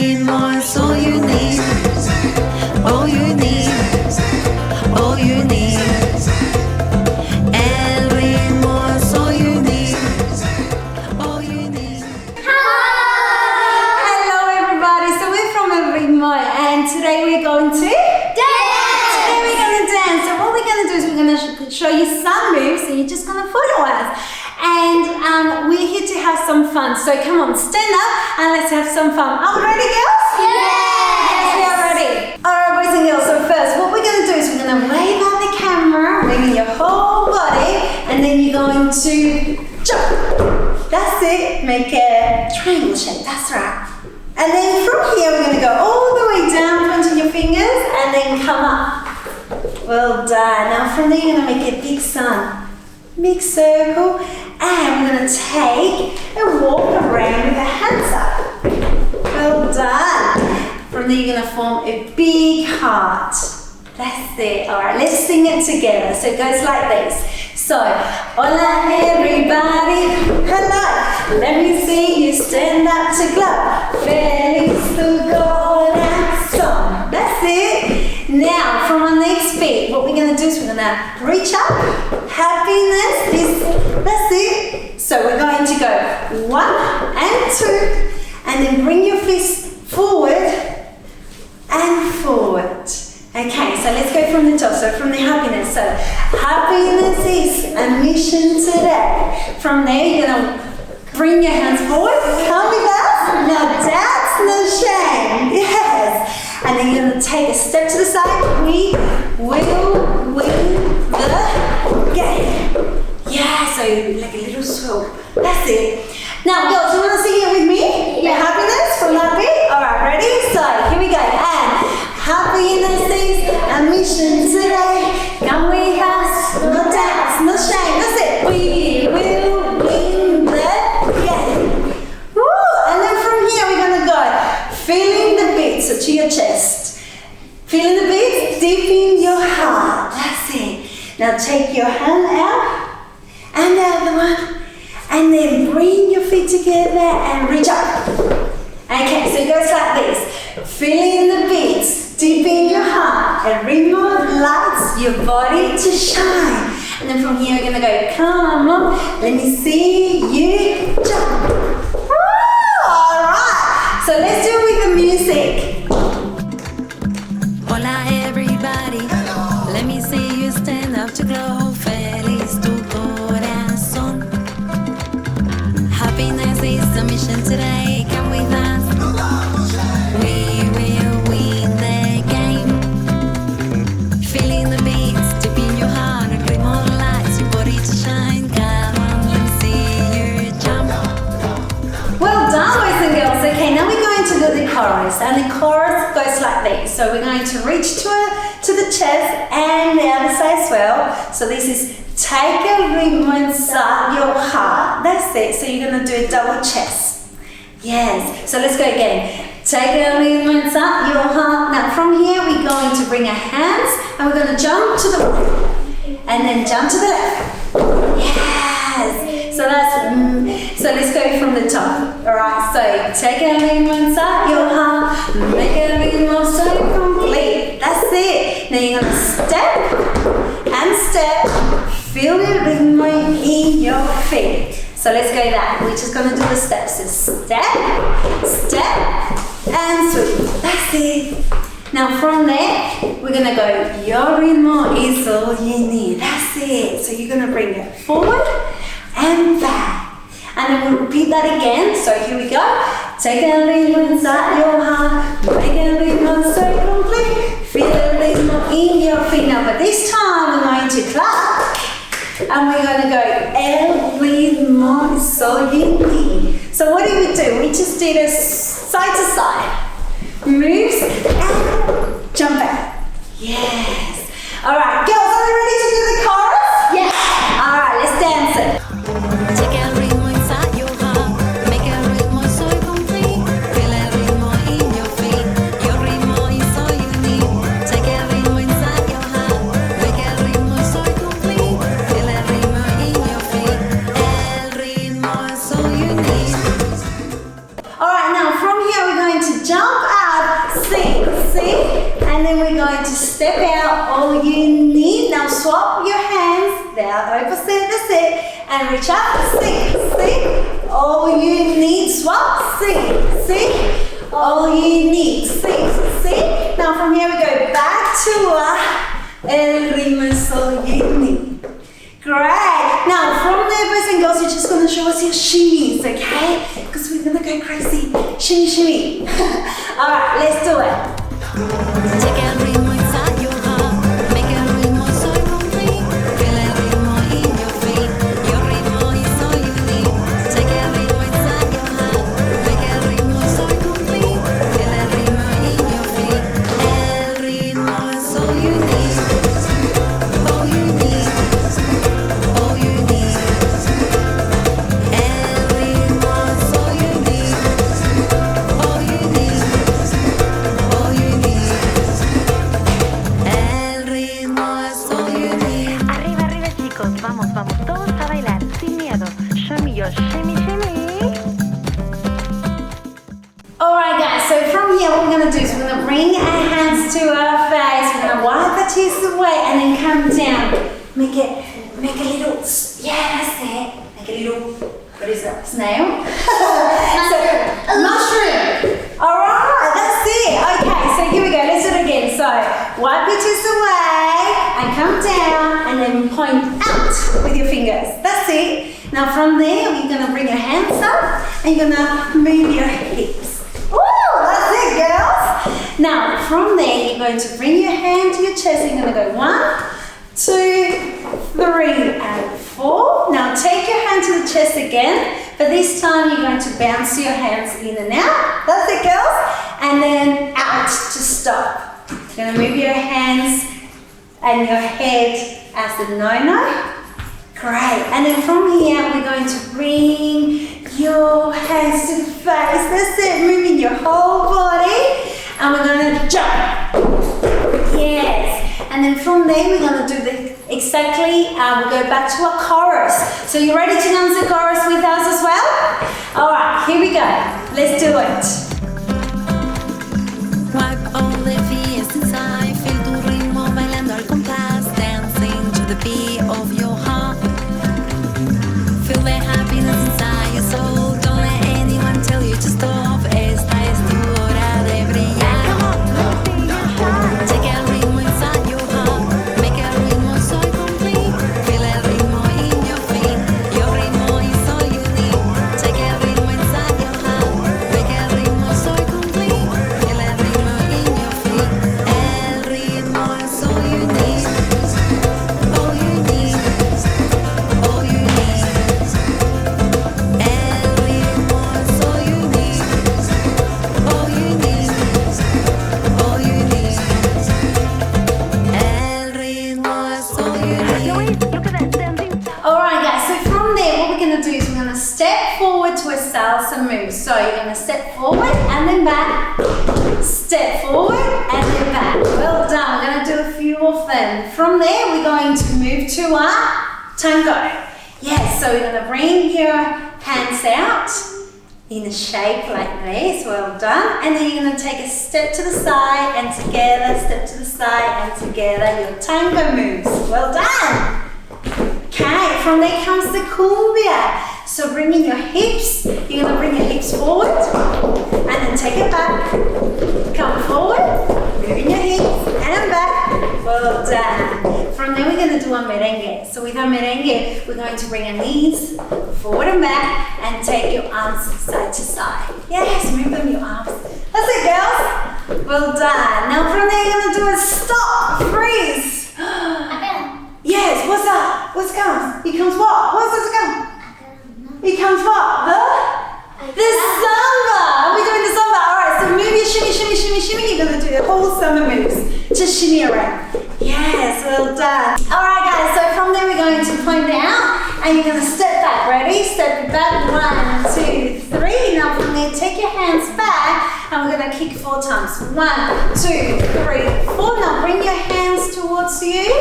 ritmo is all you need. All you need. All you need. El ritmo es all you need. All you need. Hello everybody, so we're from Ritmo and today we're going to dance! Today we're going to dance. So what we're going to do is we're going to show you some moves and you're just going to follow us. And we're here to have some fun. So come on, stand up and let's have some fun. Are we ready, girls? Yes, we are ready. Alright boys and girls, so first what we're going to do is we're going to wave at the camera, waving your whole body, and then you're going to jump. That's it, make a triangle shape, that's right. And then from here we're going to go all the way down, pointing your fingers, and then come up. Well done. Now from there you're going to make a big sun. Big circle, and we're going to take a walk around with the hands up. Well done. From there you're going to form a big heart. That's it. Alright, let's sing it together. So it goes like this. So, hola everybody, hello. Let me see you stand up to clap. Feliz tu corazón. That's it. Now, from our next beat, what we're going to do is we're going to reach up. Happiness is, that's it. So we're going to go 1 and 2, and then bring your fists forward and forward. Okay, so let's go from the top. So from the happiness. So happiness is a mission today. From there, you're going to bring your hands forward. Come with us. Now that's no shame. Yes. And then you're going to take a step to the side. We will win the game. Yeah, so like a little swoop. That's it. Now, girls, you want to sing it with me? Yeah. Happiness from that beat? Alright, ready? So, here we go. And happiness is a mission today. Come with us. No doubts, no shame. That's it. We will win the game. Woo! And then from here, we're going to go feeling the beats, so to your chest. Feeling the beats deep in your heart. That's it. Now take your hand out and the other one, and then bring your feet together and reach up. Okay, so it goes like this. Feeling the beats deep in your heart. And Ritmo lights your body to shine. And then from here we're gonna go, come on, let me see you jump. Alright, so let's do it with the music. Hola everybody, let me see you stand up to glow. Feliz tu corazón. Happiness is the mission today. Come with us. We will win the game. Feeling the beats deep in your heart. And Ritmo lights your body to shine. Come on, let me see you jump. Well done, boys and girls. Okay, now we're going to do the chorus, and the chorus goes like this. So we're going to reach to the chest and the other side as well. So this is take a ritmo inside your heart. That's it. So you're going to do a double chest. Yes. So let's go again. Take a ritmo inside your heart. Now from here we're going to bring our hands and we're going to jump to the right and then jump to the left. Yes. So that's so let's go from the top. Alright, so take a ritmo inside your heart, make a ritmo so complete. That's it. Now you're gonna step and step, feel the ritmo in your feet. So let's go that. We're just gonna do the steps. So step, step, and sweep. That's it. Now from there, we're gonna go, your ritmo is all you need. That's it. So you're gonna bring it forward and back. And then we'll repeat that again. So here we go. Take a ritmo inside your heart, make a ritmo so complete. Feel the ritmo in your feet. Now, but this time we're going to clap. And we're going to go, el ritmo is all you need. So what did we do? We just did a side to side. Moves and jump back. Yes. All right, girls, are you ready to do the chorus? Yes. All right, let's dance it. Take a ritmo inside your heart, make a ritmo so complete. Feel a ritmo in your feet. Your ritmo is all you need. Take a ritmo inside your heart, make a ritmo so complete. Feel a ritmo in your feet. El ritmo is all you need. All right, now from here we're going going to jump out, see, and then we're going to step out. All you need, now swap your hands, the opposite, that's it, and reach up, see, all you need, swap, see, all you need, see. Now from here we go back to el ritmo es all you need. Great. Now from there, boys and girls, you're just going to show us your shimmies, okay? Because we're going to go crazy. Shimmy. All right, let's do it. Take el ritmo inside your heart, make el ritmo soy complete. Feel el ritmo in your feet, your ritmo is all you need. Take el ritmo inside your heart, make el ritmo soy complete. Feel el ritmo in your feet, el ritmo es all you need. All you need, all you need. El ritmo es all you need. All you need, all you need. El ritmo es all you need. Arriba, arriba chicos, vamos, vamos todos a bailar sin miedo. Show me your shimmy, shimmy. Alright guys, so from here what we're going to do is we're going to bring our hands to our face, we're going to wipe the tears away and then come down. Make a little, yeah, that's it. Make a little, what is that, snail? Mushroom. Alright, that's it. Okay, so here we go, let's do it again. So, wipe your tears away and come down and then point out with your fingers. That's it. Now from there, you're going to bring your hands up and you're going to move your hips. Woo! That's it, girls. Now, from there, you're going to bring your hand to your chest. You're going to go 1, 2, 3, and 4. Now, take your hand to the chest again, but this time you're going to bounce your hands in and out. That's it, girls. And then out to stop. You're going to move your hands and your head as the no-no. Great. And then from here, we're going to bring your hands to the face. That's it. Moving your whole body. And we're going to jump. Yes. And then from there, we're going to do exactly, we'll go back to our chorus. So you ready to dance the chorus with us as well? All right, here we go. Let's do it. Wipe all the fears inside, feel tu ritmo bailando al compás, dancing to the beat of your heart. Feel the happiness inside your soul, don't let anyone tell you to stop. Esta es tu hora de brillar. Take el ritmo inside your heart, make el ritmo soy complete. Feel el ritmo in your feet, your ritmo is all you need. Take el ritmo inside your heart, make el ritmo soy complete. Feel el ritmo in your feet, el ritmo es all you need. All you need, all you need. El ritmo es all you need. All you need, all you need. El ritmo es all you need. Luis, look at that dancing. Alright guys, so from there what we're going to do is we're going to step forward to a salsa move. So you're going to step forward and then back, step forward and then back. Well done, we're going to do a few of them. From there we're going to move to our tango. Yes, so we're going to bring your hands out in a shape like this, well done. And then you're going to take a step to the side and together, step to the side and together, your tango moves. Well done. Okay, from there comes the cumbia. So bringing your hips, you're going to bring your hips forward and then take it back. Come forward, moving your hips and back. Well done. From there we're going to do a merengue. So with our merengue, we're going to bring our knees forward and back and take your arms side to side. Yes, move them your arms. That's it, girls. Well done. Now from there you're going to do a stop, freeze. Yes, what's that? What comes? Here comes what? What's this come? Here comes what? The samba. We're doing the samba. Alright, so move your shimmy, shimmy, shimmy, shimmy. You're going to do the whole samba moves. Just shimmy around. Yes, well done. Alright guys, so from there we're going to point out and you're going to step back. Ready? Step back. 1, 2, 3. Now from there, take your hands back and we're going to kick 4 times. 1, 2, 3, 4. Now bring your hands towards you.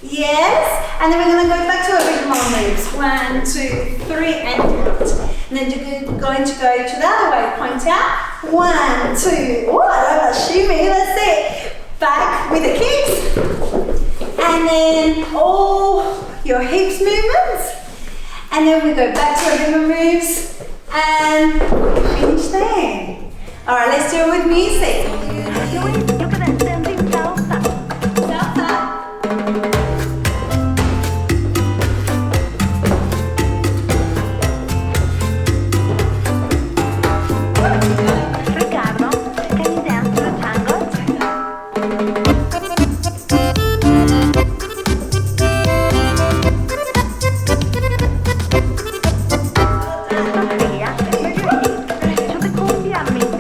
Yes, and then we're going to go back to our rhythm moves. 1, 2, 3, and out. and then you're going to go to the other way. Point out, 1, 2. Oh, I love that shimmy. Let's see. Back with the kicks, and then all your hips movements, and then we go back to our rhythm moves, and finish there. All right, let's do it with music. Luis, yo que dancing salsa. Ricardo, can you dance to the tango? Sofía, move your hips to the cumbia mix.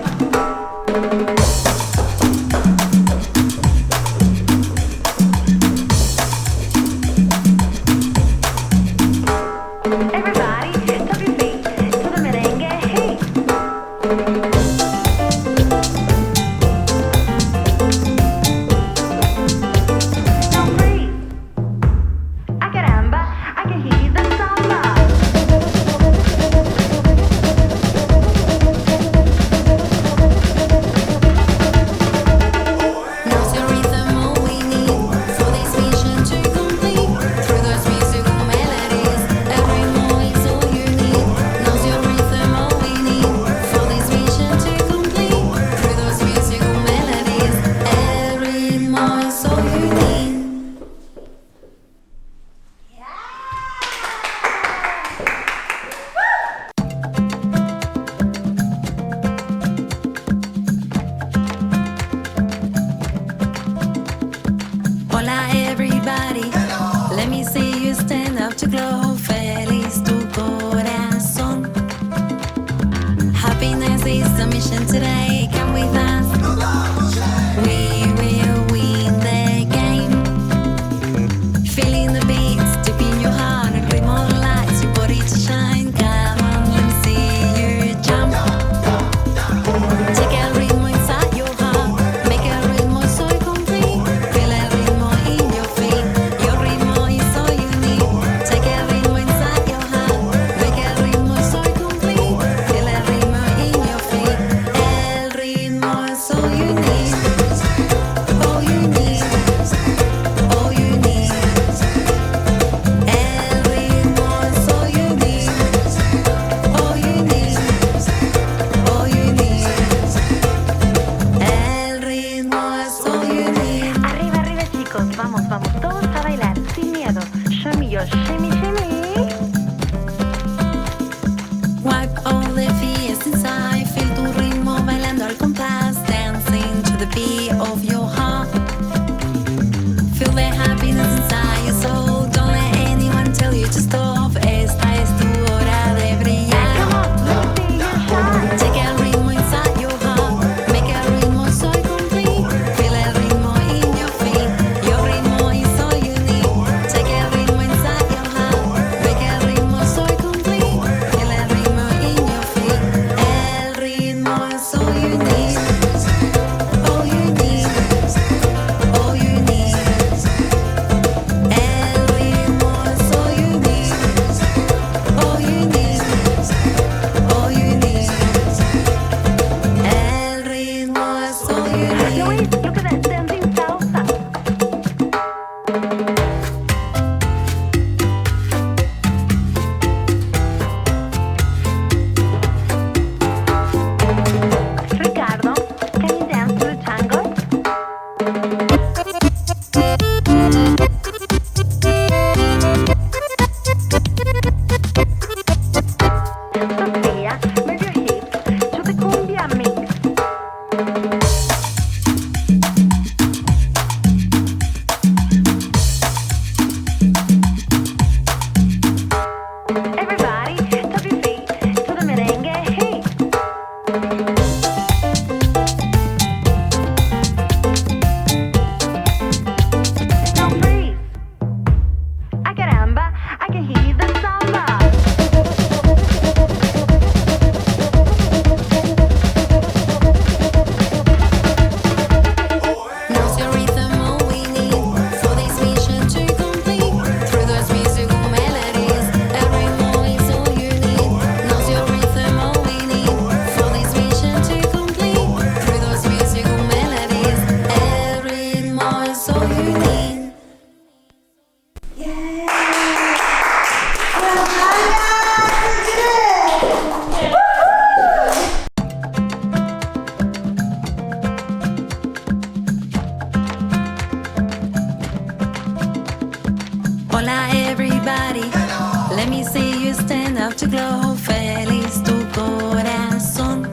glow, feliz tu corazón.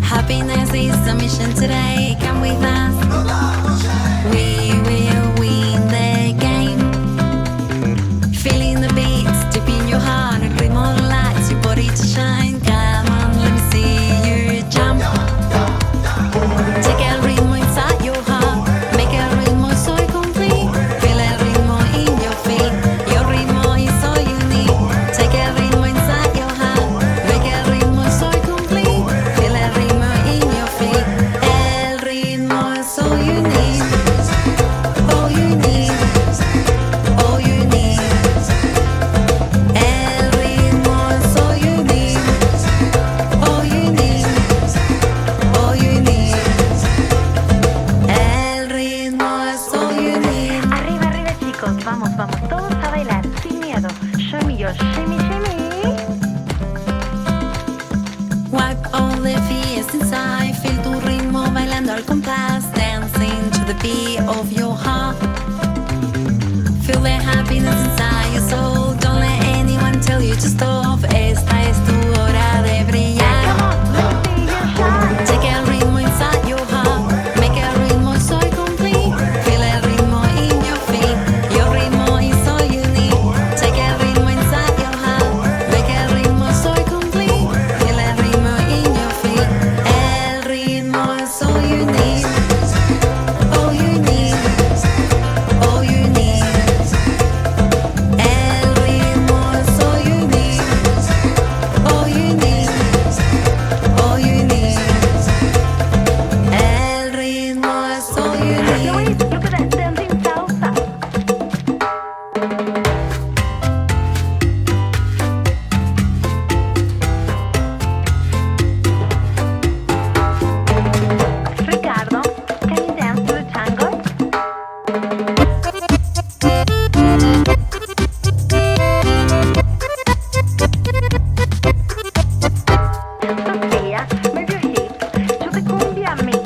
Happiness is the mission today, come with us. We will win the game. Feeling the beats deep in your heart, Ritmo lights your body to shine. Come on, let me see you jump. Take el ritmo inside your heart, make el ritmo soy complete. Feel el ritmo in your feet, your ritmo is all you need. Take el ritmo inside your heart, make el ritmo soy complete. Feel el ritmo in your feet, el ritmo is all you need. All you need, all you need. El ritmo es all you need. All you need, all you need. El ritmo es all you need. Arriba, arriba, chicos. Vamos, vamos, todos a bailar sin miedo. Show me your shimmy, shimmy. Wipe all the fears inside. Feel tu ritmo bailando al compás. Dancing to the beat of your heart. Feel the happiness inside your soul. Don't let anyone tell you to stop. Esta es tu hora de brillar. Come on, let me see you shine. Take el ritmo inside your heart. Make el ritmo soy complete. Feel el ritmo in your feet. Your ritmo is all you need. Take el ritmo inside your heart. Make el ritmo soy complete. Feel el ritmo in your feet. El ritmo es all you need. All you need. All you need. El ritmo es all you need. All you need. All you need. El ritmo es all you need. Luis, look at that dancing salsa. Ricardo, can you dance to the tango? Sofía, move your hips to the cumbia mix.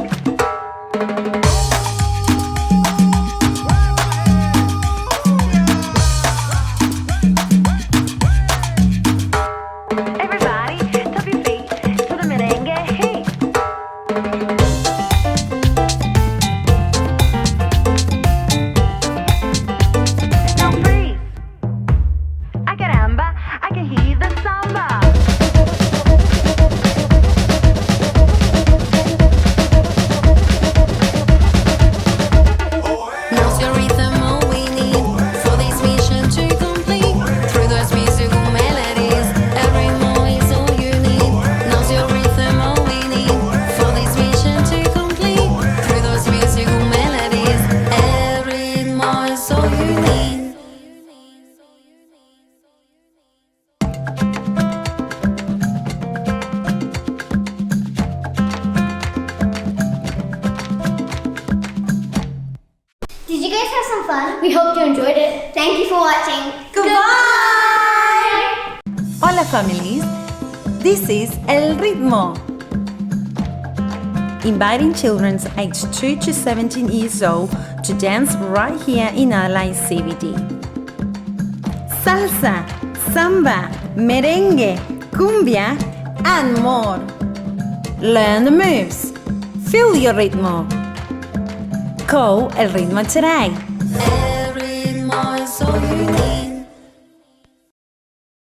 Everybody, tap your feet to the merengue. Hey. Now freeze. A caramba, I can hear the samba. Now's your rhythm, all we need for this mission to complete. Through those musical melodies, every ritmo is all you need. Now's your rhythm, all we need for this mission to complete. Through those musical melodies, every ritmo is all you need. Did you guys have some fun? We hope you enjoyed it. Thank you for watching. Goodbye! Hola families, this is El Ritmo. Inviting children aged 2 to 17 years old to dance right here in Allied CBD. Salsa, samba, merengue, cumbia, and more. Learn the moves. Feel your ritmo. Call El Ritmo today. El ritmo es all you need.